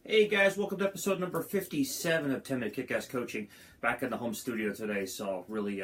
Hey guys, welcome to episode number 57 of 10 Minute Kick-Ass Coaching. Back in the home studio today, so really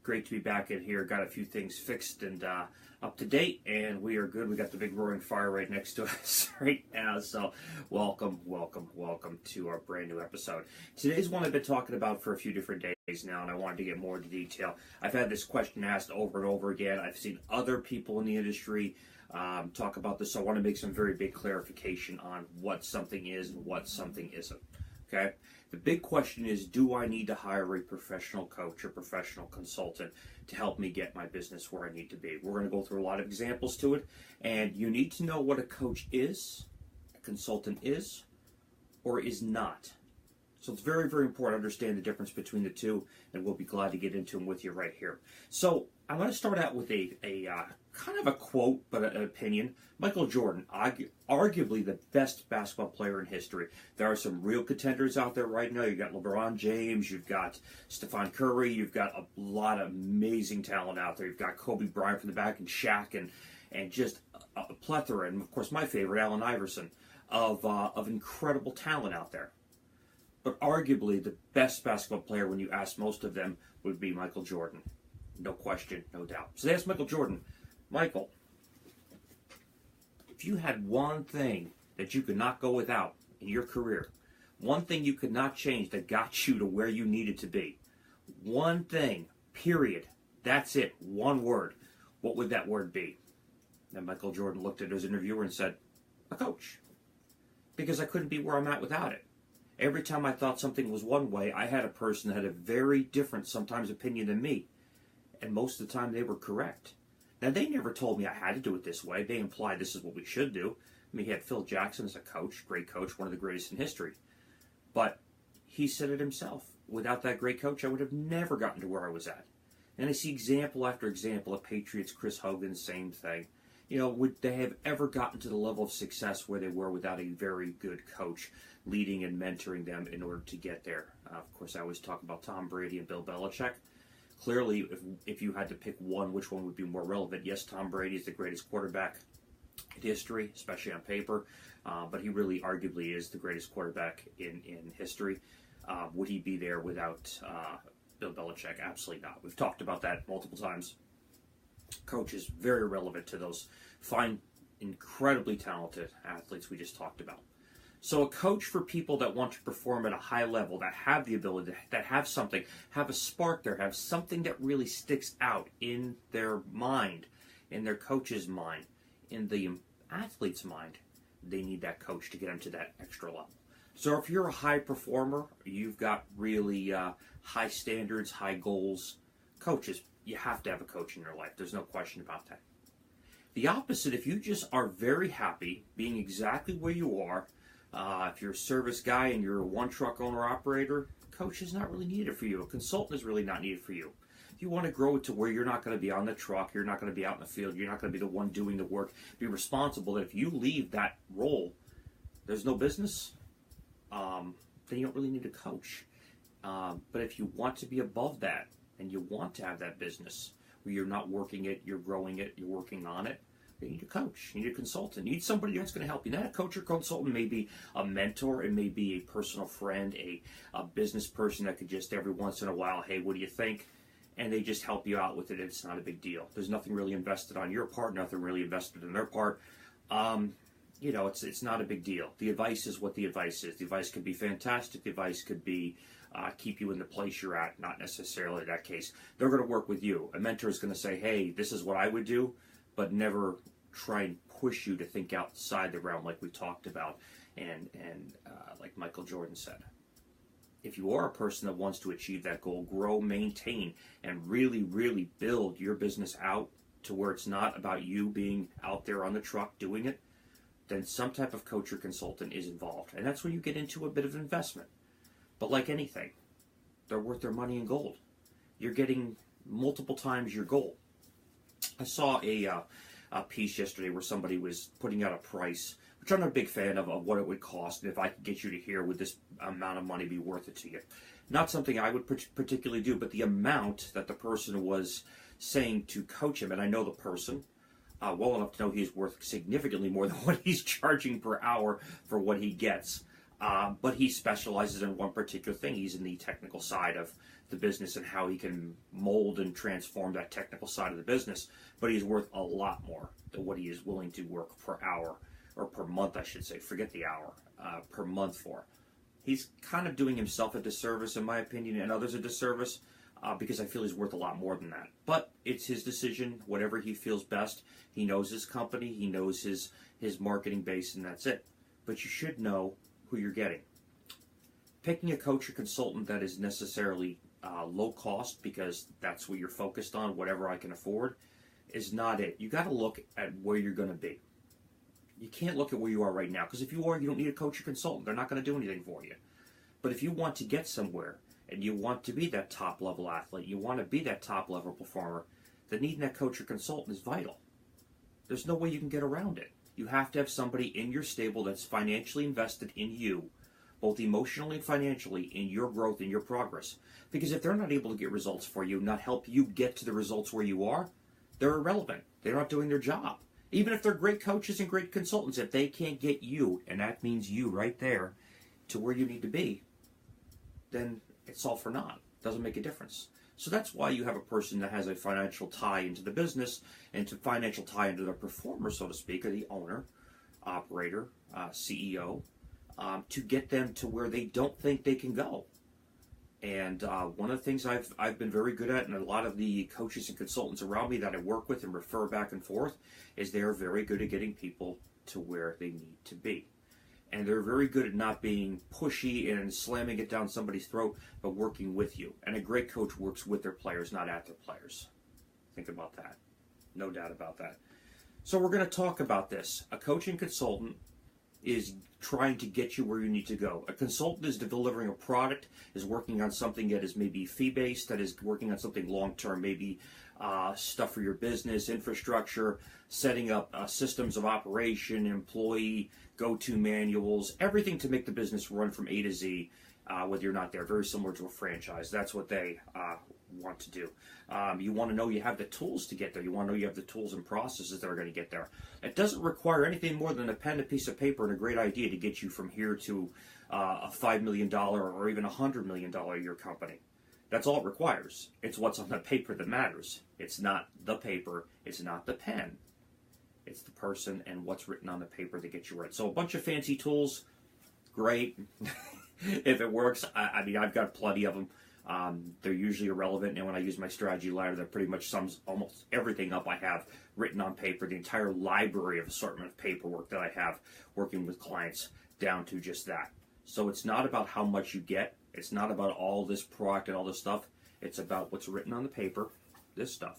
great to be back in here. Got a few things fixed and up to date, and we are good. We got the big roaring fire right next to us right now, so welcome to our brand new episode. Today's one I've been talking about for a few different days now, and I wanted to get more into detail. I've had this question asked over and over again. I've seen other people in the industry talk about this, so I want to make some very big clarification on what something is and what something isn't. Okay? The big question is, do I need to hire a professional coach or professional consultant to help me get my business where I need to be? We're going to go through a lot of examples to it, and you need to know what a coach is, a consultant is, or is not. So it's very, very important to understand the difference between the two, and we'll be glad to get into them with you right here. So I'm going to start out with a kind of a quote, but an opinion. Michael Jordan, arguably the best basketball player in history. There are some real contenders out there right now. You've got LeBron James, you've got Stephen Curry, you've got a lot of amazing talent out there. You've got Kobe Bryant from the back and Shaq and just a plethora, and of course my favorite, Allen Iverson, of incredible talent out there. But arguably the best basketball player, when you ask most of them, would be Michael Jordan. No question, no doubt. So they asked Michael Jordan, Michael, if you had one thing that you could not go without in your career, one thing you could not change that got you to where you needed to be, one thing, period, that's it, one word, what would that word be? And Michael Jordan looked at his interviewer and said, a coach. Because I couldn't be where I'm at without it. Every time I thought something was one way, I had a person that had a very different, sometimes, opinion than me. And most of the time, they were correct. Now, they never told me I had to do it this way. They implied this is what we should do. I mean, he had Phil Jackson as a coach, great coach, one of the greatest in history. But he said it himself. Without that great coach, I would have never gotten to where I was at. And I see example after example of Patriots, Chris Hogan, same thing. You know, would they have ever gotten to the level of success where they were without a very good coach leading and mentoring them in order to get there? Of course, I always talk about Tom Brady and Bill Belichick. Clearly, if you had to pick one, which one would be more relevant? Yes, Tom Brady is the greatest quarterback in history, especially on paper, but he really arguably is the greatest quarterback in history. Would he be there without Bill Belichick? Absolutely not. We've talked about that multiple times. Coach is very relevant to those fine, incredibly talented athletes we just talked about. So a coach for people that want to perform at a high level, that have the ability, that have something, have a spark there, have something that really sticks out in their mind, in their coach's mind, in the athlete's mind, they need that coach to get them to that extra level. So if you're a high performer, you've got really high standards, high goals, coaches, you have to have a coach in your life. There's no question about that. The opposite, if you just are very happy being exactly where you are, if you're a service guy and you're a one-truck owner-operator, coach is not really needed for you. A consultant is really not needed for you. If you want to grow it to where you're not going to be on the truck, you're not going to be out in the field, you're not going to be the one doing the work, be responsible, that if you leave that role, there's no business, then you don't really need a coach. But if you want to be above that, and you want to have that business where you're not working it, you're growing it, you're working on it, you need a coach, you need a consultant, you need somebody that's going to help you. Not a coach or consultant, may be a mentor, it may be a personal friend, a business person that could just every once in a while, hey, what do you think? And they just help you out with it. It's not a big deal. There's nothing really invested on your part, nothing really invested in their part. You know, it's not a big deal. The advice is what the advice is. The advice could be fantastic. The advice could be keep you in the place you're at, not necessarily that case. They're going to work with you. A mentor is going to say, hey, this is what I would do, but never try and push you to think outside the realm like we talked about and like Michael Jordan said. If you are a person that wants to achieve that goal, grow, maintain, and really, really build your business out to where it's not about you being out there on the truck doing it, then some type of coach or consultant is involved. And that's when you get into a bit of investment. But like anything, they're worth their money in gold. You're getting multiple times your goal. I saw a piece yesterday where somebody was putting out a price, which I'm not a big fan of what it would cost, and if I could get you to here, would this amount of money be worth it to you? Not something I would particularly do, but the amount that the person was saying to coach him, and I know the person well enough to know he's worth significantly more than what he's charging per hour for what he gets. But he specializes in one particular thing. He's in the technical side of the business and how he can mold and transform that technical side of the business. But he's worth a lot more than what he is willing to work per hour, or per month, I should say. Forget the hour, per month for. He's kind of doing himself a disservice, in my opinion, and others a disservice, because I feel he's worth a lot more than that. But it's his decision, whatever he feels best. He knows his company, he knows his marketing base, and that's it. But you should know who you're getting. Picking a coach or consultant that is necessarily low cost, because that's what you're focused on, whatever I can afford, is not it. You got to look at where you're going to be. You can't look at where you are right now, because if you are, you don't need a coach or consultant. They're not going to do anything for you. But if you want to get somewhere, and you want to be that top level athlete, you want to be that top level performer, then needing that coach or consultant is vital. There's no way you can get around it. You have to have somebody in your stable that's financially invested in you, both emotionally and financially, in your growth and your progress. Because if they're not able to get results for you, not help you get to the results where you are, they're irrelevant. They're not doing their job. Even if they're great coaches and great consultants, if they can't get you, and that means you right there, to where you need to be, then it's all for naught. It doesn't make a difference. So that's why you have a person that has a financial tie into the business, and to financial tie into the performer, so to speak, or the owner, operator, CEO, to get them to where they don't think they can go. And one of the things I've been very good at, and a lot of the coaches and consultants around me that I work with and refer back and forth, is they're very good at getting people to where they need to be. And they're very good at not being pushy and slamming it down somebody's throat, but working with you. And a great coach works with their players, not at their players. Think about that. No doubt about that. So we're going to talk about this. A coach and consultant is trying to get you where you need to go. A consultant is delivering a product, is working on something that is maybe fee-based, that is working on something long-term, maybe stuff for your business, infrastructure, setting up systems of operation, employee go-to manuals, everything to make the business run from A to Z, whether you're not there. Very similar to a franchise. That's what they want to do. You want to know you have the tools to get there. You want to know you have the tools and processes that are going to get there. It doesn't require anything more than a pen, a piece of paper, and a great idea to get you from here to a $5 million or even a $100 million a year company. That's all it requires. It's what's on the paper that matters. It's not the paper. It's not the pen. It's the person and what's written on the paper that gets you right. So a bunch of fancy tools, great. If it works, I mean, I've got plenty of them. They're usually irrelevant, and when I use my strategy ladder, that pretty much sums almost everything up I have written on paper, the entire library of assortment of paperwork that I have working with clients, down to just that. So it's not about how much you get. It's not about all this product and all this stuff. It's about what's written on the paper, this stuff,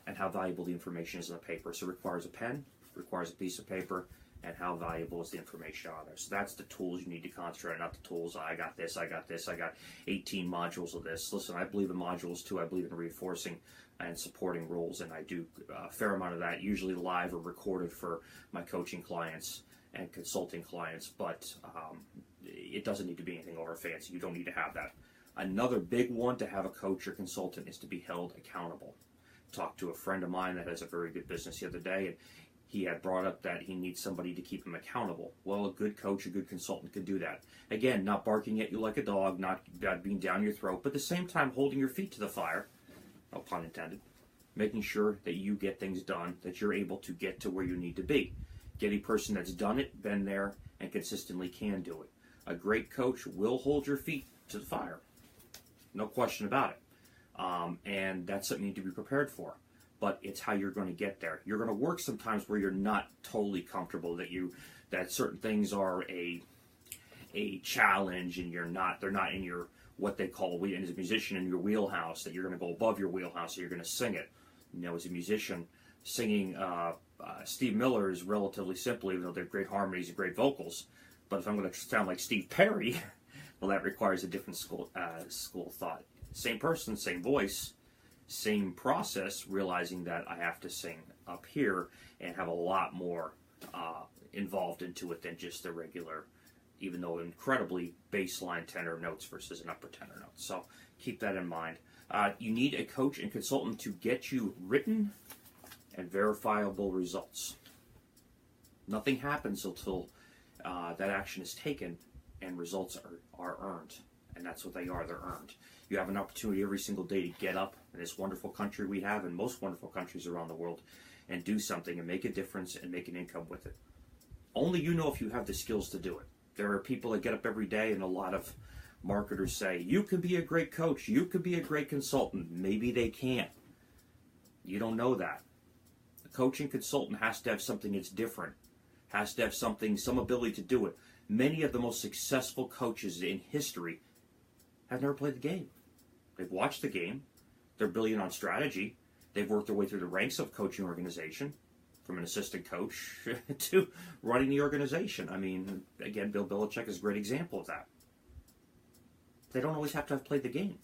and how valuable the information is on the paper. So it requires a pen, requires a piece of paper, and how valuable is the information on there. So that's the tools you need to concentrate on, not the tools, I got this, I got 18 modules of this. Listen, I believe in modules too. I believe in reinforcing and supporting rules, and I do a fair amount of that, usually live or recorded for my coaching clients and consulting clients, but it doesn't need to be anything over fancy. You don't need to have that. Another big one to have a coach or consultant is to be held accountable. Talked to a friend of mine that has a very good business the other day, and he had brought up that he needs somebody to keep him accountable. Well, a good coach, a good consultant can do that. Again, not barking at you like a dog, not being down your throat, but at the same time holding your feet to the fire, no pun intended, making sure that you get things done, that you're able to get to where you need to be. Get a person that's done it, been there, and consistently can do it. A great coach will hold your feet to the fire. No question about it. And that's something you need to be prepared for. But it's how you're going to get there. You're going to work sometimes where you're not totally comfortable, that certain things are a challenge, and they're not in your, what they call, as a musician, in your wheelhouse, that you're going to go above your wheelhouse, so you're going to sing it. You know, as a musician, singing Steve Miller is relatively simple, even though they're great harmonies and great vocals. But if I'm going to sound like Steve Perry, well, that requires a different school of thought. Same person, same voice, same process, realizing that I have to sing up here and have a lot more involved into it than just the regular, even though incredibly baseline tenor notes versus an upper tenor note. So keep that in mind. You need a coach and consultant to get you written and verifiable results. Nothing happens until that action is taken and results are earned. And that's what they are. They're earned. You have an opportunity every single day to get up in this wonderful country we have, and most wonderful countries around the world, and do something and make a difference and make an income with it. Only you know if you have the skills to do it. There are people that get up every day, and a lot of marketers say, you can be a great coach, you could be a great consultant. Maybe they can. You don't know that. A coaching consultant has to have something that's different, has to have something, some ability to do it. Many of the most successful coaches in history have never played the game. They've watched the game. They're brilliant on strategy. They've worked their way through the ranks of a coaching organization, from an assistant coach to running the organization. I mean, again, Bill Belichick is a great example of that. They don't always have to have played the game.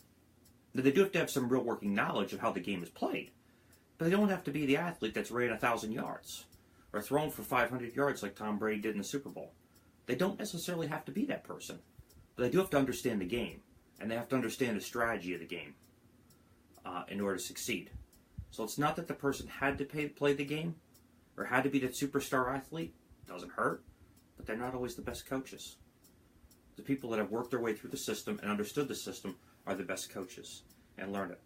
They do have to have some real working knowledge of how the game is played. But they don't have to be the athlete that's ran 1,000 yards or thrown for 500 yards like Tom Brady did in the Super Bowl. They don't necessarily have to be that person. But they do have to understand the game. And they have to understand the strategy of the game in order to succeed. So it's not that the person had to play the game or had to be that superstar athlete. It doesn't hurt. But they're not always the best coaches. The people that have worked their way through the system and understood the system are the best coaches and learn it.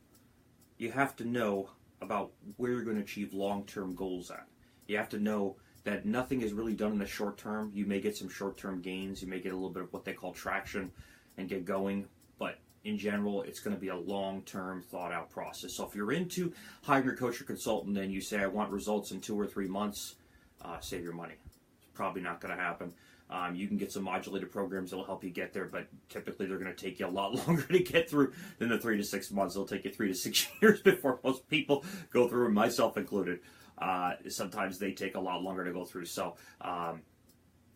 You have to know about where you're going to achieve long-term goals at. You have to know that nothing is really done in the short term. You may get some short-term gains. You may get a little bit of what they call traction and get going. But in general, it's going to be a long-term, thought-out process. So if you're into hiring a coach or consultant and you say, I want results in 2 or 3 months, save your money. It's probably not going to happen. You can get some modulated programs that will help you get there, but typically they're going to take you a lot longer to get through than the 3 to 6 months. It'll take you 3 to 6 years before most people go through, myself included. Sometimes they take a lot longer to go through. So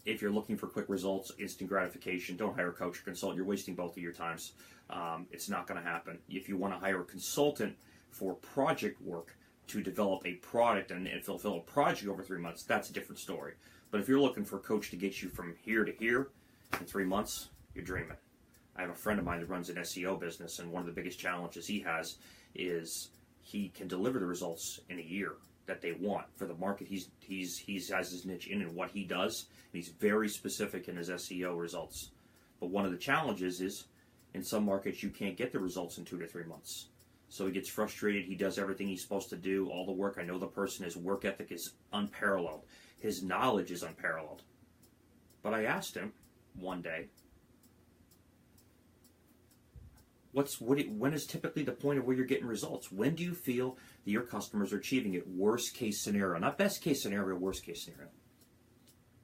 if you're looking for quick results, instant gratification, don't hire a coach or consultant. You're wasting both of your times. It's not going to happen. If you want to hire a consultant for project work to develop a product and fulfill a project over 3 months, that's a different story. But if you're looking for a coach to get you from here to here in 3 months, you're dreaming. I have a friend of mine that runs an SEO business, and one of the biggest challenges he has is he can deliver the results in a year that they want for the market. He has his niche in and what he does, and he's very specific in his SEO results. But one of the challenges is in some markets you can't get the results in 2 to 3 months. So he gets frustrated. He does everything he's supposed to do, all the work. I know the person, his work ethic is unparalleled. His knowledge is unparalleled. But I asked him one day, when is typically the point of where you're getting results? When do you feel that your customers are achieving it? Worst case scenario. Not best case scenario, worst case scenario.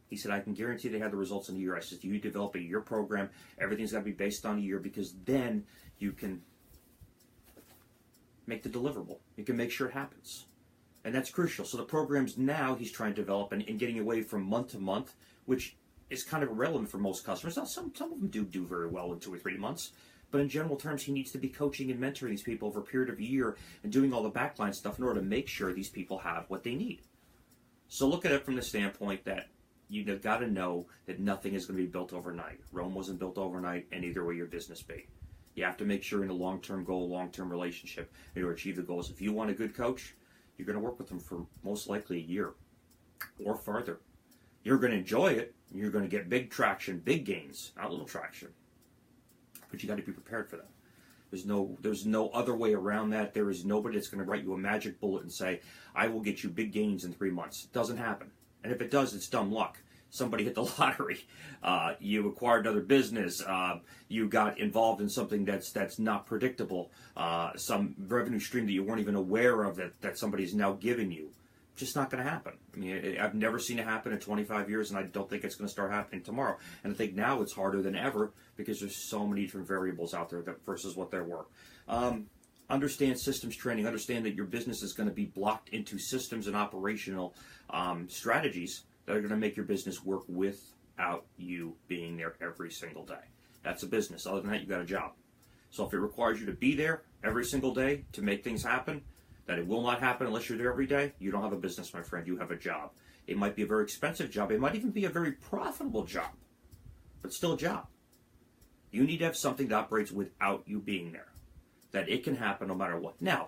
He said, I can guarantee they have the results in a year. I said, you develop a year program. Everything's got to be based on a year, because then you can make the deliverable. You can make sure it happens. And that's crucial. So the programs now he's trying to develop and getting away from month to month, which is kind of irrelevant for most customers. Now, some of them do very well in 2 or 3 months. But in general terms, he needs to be coaching and mentoring these people over a period of a year and doing all the backline stuff in order to make sure these people have what they need. So look at it from the standpoint that you've got to know that nothing is going to be built overnight. Rome wasn't built overnight, and neither will your business be. You have to make sure in a long-term goal, long-term relationship, in order to achieve the goals. If you want a good coach, you're going to work with them for most likely a year or farther. You're going to enjoy it. You're going to get big traction, big gains, not little traction. But you got to be prepared for that. There's no other way around that. There is nobody that's going to write you a magic bullet and say, I will get you big gains in 3 months. It doesn't happen. And if it does, it's dumb luck. Somebody hit the lottery. You acquired another business. You got involved in something that's not predictable. Some revenue stream that you weren't even aware of that somebody's now giving you. Just not going to happen. I mean, I've never seen it happen in 25 years, and I don't think it's going to start happening tomorrow. And I think now it's harder than ever because there's so many different variables out there versus what there were. Understand systems training. Understand that your business is going to be blocked into systems and operational strategies that are going to make your business work without you being there every single day. That's a business. Other than that, you got a job. So if it requires you to be there every single day to make things happen, that it will not happen unless you're there every day, you don't have a business, my friend. You have a job. It might be a very expensive job. It might even be a very profitable job, but still a job. You need to have something that operates without you being there, that it can happen no matter what. Now,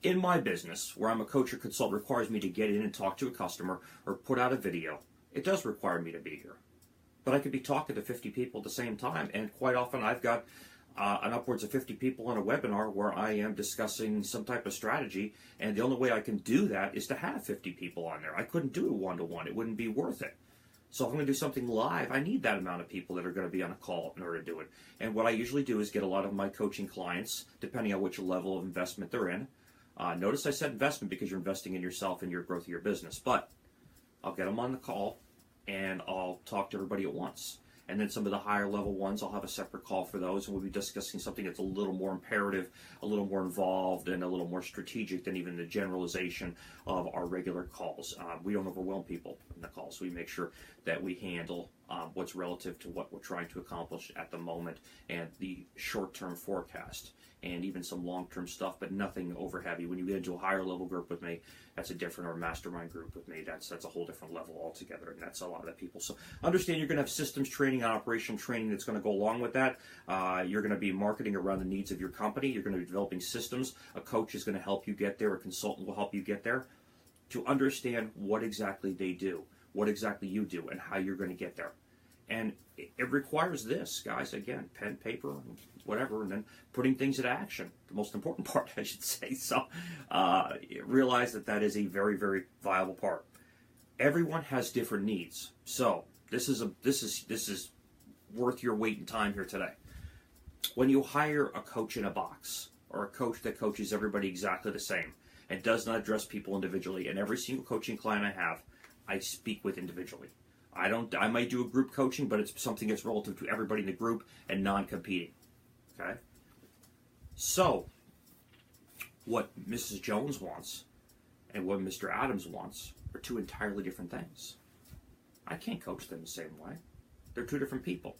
in my business, where I'm a coach or consultant, requires me to get in and talk to a customer or put out a video, it does require me to be here. but I could be talking to 50 people at the same time, and quite often I've got an upwards of 50 people on a webinar where I am discussing some type of strategy, and the only way I can do that is to have 50 people on there. I couldn't do it one-to-one. It wouldn't be worth it. So if I'm going to do something live, I need that amount of people that are going to be on a call in order to do it. And what I usually do is get a lot of my coaching clients, depending on which level of investment they're in. Notice I said investment because you're investing in yourself and your growth of your business. But I'll get them on the call, and I'll talk to everybody at once. And then some of the higher level ones, I'll have a separate call for those, and we'll be discussing something that's a little more imperative, a little more involved, and a little more strategic than even the generalization of our regular calls. We don't overwhelm people in the calls. We make sure that we handle what's relative to what we're trying to accomplish at the moment and the short-term forecast, and even some long-term stuff, but nothing over heavy. When you get into a higher level group with me, that's a different, or mastermind group with me, that's a whole different level altogether, and that's a lot of the people. So understand you're going to have systems training and operational training that's going to go along with that. You're going to be marketing around the needs of your company. You're going to be developing systems. A coach is going to help you get there. A consultant will help you get there, to understand what exactly they do, what exactly you do, and how you're going to get there. And it requires this, guys, again, pen, paper, whatever, and then putting things into action. The most important part, I should say. So realize that is a very, very viable part. Everyone has different needs. So this is worth your weight in time here today. When you hire a coach in a box, or a coach that coaches everybody exactly the same and does not address people individually, and every single coaching client I have, I speak with individually. I might do a group coaching, but it's something that's relative to everybody in the group and non-competing. Okay? So, what Mrs. Jones wants and what Mr. Adams wants are two entirely different things. I can't coach them the same way. They're two different people.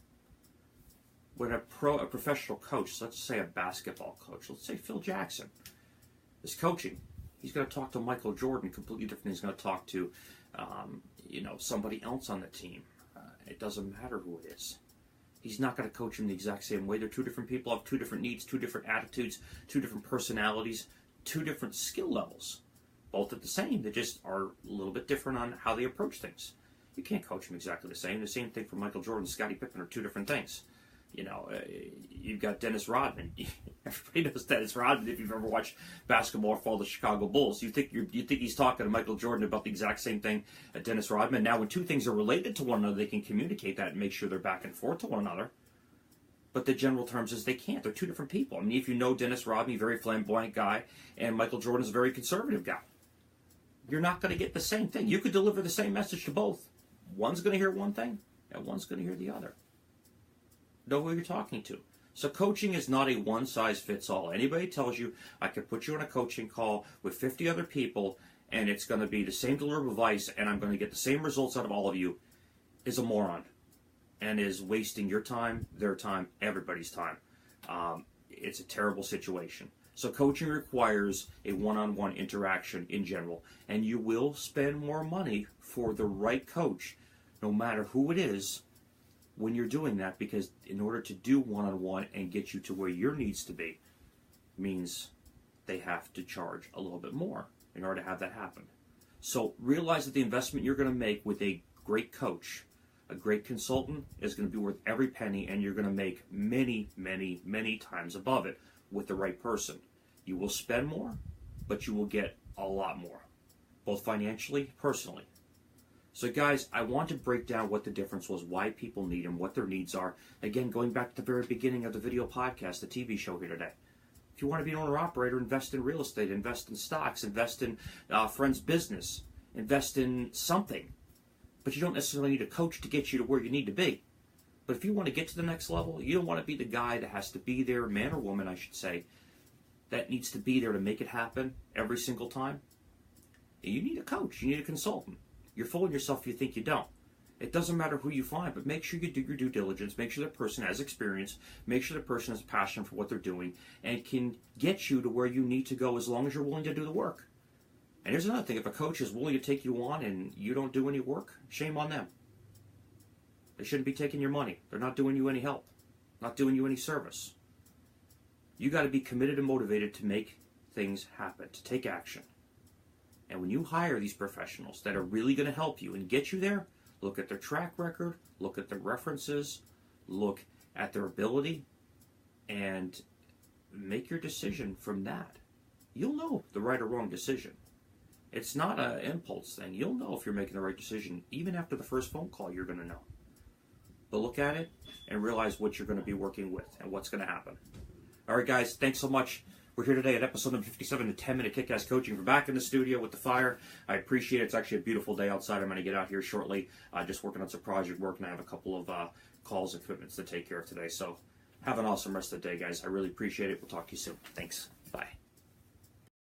When a professional coach, let's say a basketball coach, let's say Phil Jackson, is coaching, he's going to talk to Michael Jordan completely different than he's going to talk to somebody else on the team. It doesn't matter who it is. He's not going to coach him the exact same way. They're two different people, have two different needs, two different attitudes, two different personalities, two different skill levels. Both are the same. They just are a little bit different on how they approach things. You can't coach them exactly the same. The same thing for Michael Jordan and Scottie Pippen are two different things. You've got Dennis Rodman. Everybody knows Dennis Rodman if you've ever watched basketball or follow the Chicago Bulls. You think he's talking to Michael Jordan about the exact same thing as Dennis Rodman. Now, when two things are related to one another, they can communicate that and make sure they're back and forth to one another. But the general terms is they can't. They're two different people. I mean, if you know Dennis Rodman, very flamboyant guy, and Michael Jordan is a very conservative guy, you're not going to get the same thing. You could deliver the same message to both. One's going to hear one thing, and one's going to hear the other. Know who you're talking to. So coaching is not a one-size-fits-all. Anybody tells you I could put you on a coaching call with 50 other people and it's going to be the same deliverable advice and I'm going to get the same results out of all of you is a moron and is wasting your time, their time, everybody's time. It's a terrible situation. So coaching requires a one-on-one interaction in general, and you will spend more money for the right coach, no matter who it is, when you're doing that, because in order to do one-on-one and get you to where your needs to be means they have to charge a little bit more in order to have that happen. So realize that the investment you're going to make with a great coach, a great consultant, is going to be worth every penny, and you're going to make many, many, many times above it with the right person. You will spend more, but you will get a lot more, both financially, personally. So guys, I want to break down what the difference was, why people need them, what their needs are. Again, going back to the very beginning of the video podcast, the TV show here today. If you want to be an owner-operator, invest in real estate, invest in stocks, invest in a friend's business, invest in something. But you don't necessarily need a coach to get you to where you need to be. But if you want to get to the next level, you don't want to be the guy that has to be there, man or woman, I should say, that needs to be there to make it happen every single time. You need a coach. You need a consultant. You're fooling yourself if you think you don't. It doesn't matter who you find, but make sure you do your due diligence. Make sure the person has experience. Make sure the person has passion for what they're doing and can get you to where you need to go as long as you're willing to do the work. And here's another thing. If a coach is willing to take you on and you don't do any work, shame on them. They shouldn't be taking your money. They're not doing you any help, not doing you any service. You got to be committed and motivated to make things happen, to take action. And when you hire these professionals that are really going to help you and get you there, look at their track record, look at their references, look at their ability, and make your decision from that. You'll know the right or wrong decision. It's not an impulse thing. You'll know if you're making the right decision. Even after the first phone call, you're going to know. But look at it and realize what you're going to be working with and what's going to happen. All right, guys, thanks so much. We're here today at episode number 57 of 10-Minute Kick-Ass Coaching. We're back in the studio with the fire. I appreciate it. It's actually a beautiful day outside. I'm going to get out here shortly. Just working on some project work, and I have a couple of calls and commitments to take care of today. So have an awesome rest of the day, guys. I really appreciate it. We'll talk to you soon. Thanks. Bye.